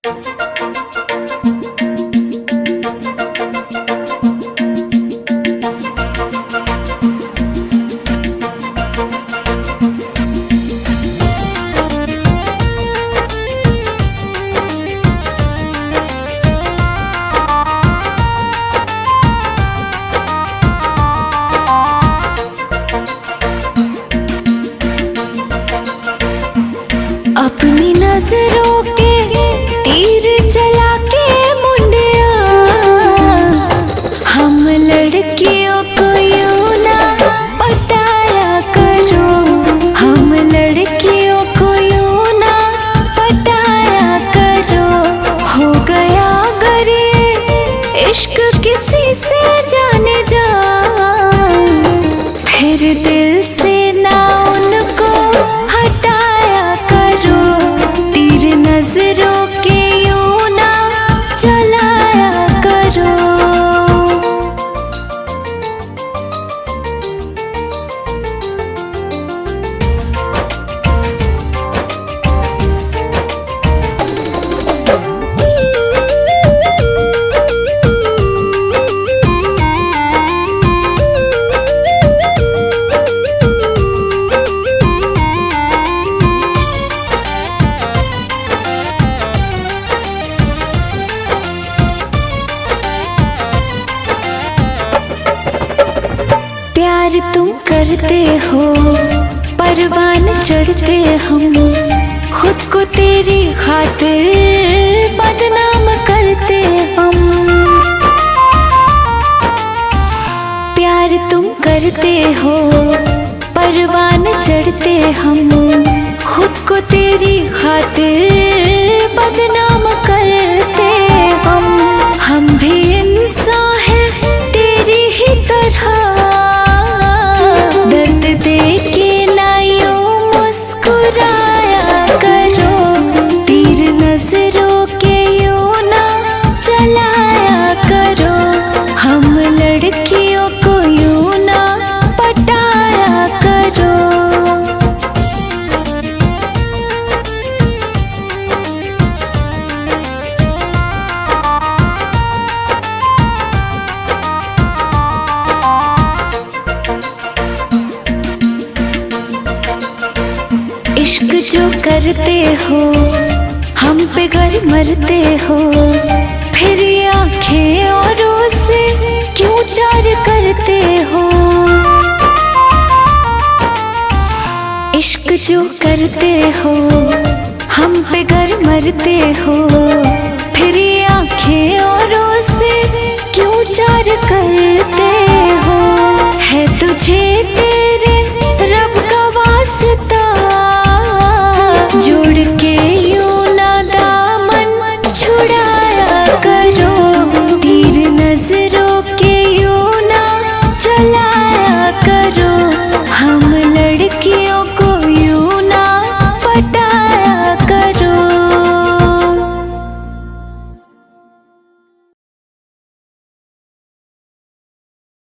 अपनी नजरों के तीर चला के मुंडिया, हम लड़कियों को यूं ना पटाया करो, हम लड़कियों को यूं ना पटाया करो। हो गया अगर ये इश्क किसी से जाने जा, फिर दिल से ना उनको हटाया करो, तीर नजरों के यूं ना चलाया करो। प्यार तुम करते हो, परवान चढ़ते हम, खुद को तेरी खातिर बदनाम करते हम। प्यार तुम करते हो, परवान चढ़ते हम, खुद को तेरी खातिर बदनाम करते हम भी इंसान हैं तेरी ही तरह, दर्द दे के ना यूं मुस्कुराया करो, तीर नजरों के यूं ना चलाया करो, हम लड़कियों को यूं ना पटाया करो। इश्क जो करते हो, हम पे गर मरते हो, फिर ये आंखें औरों से क्यों चार करते हो। इश्क जो करते हो, हम पे गर मरते हो, फिर ये आंखें औरों से क्यों चार करते हो। है तुझे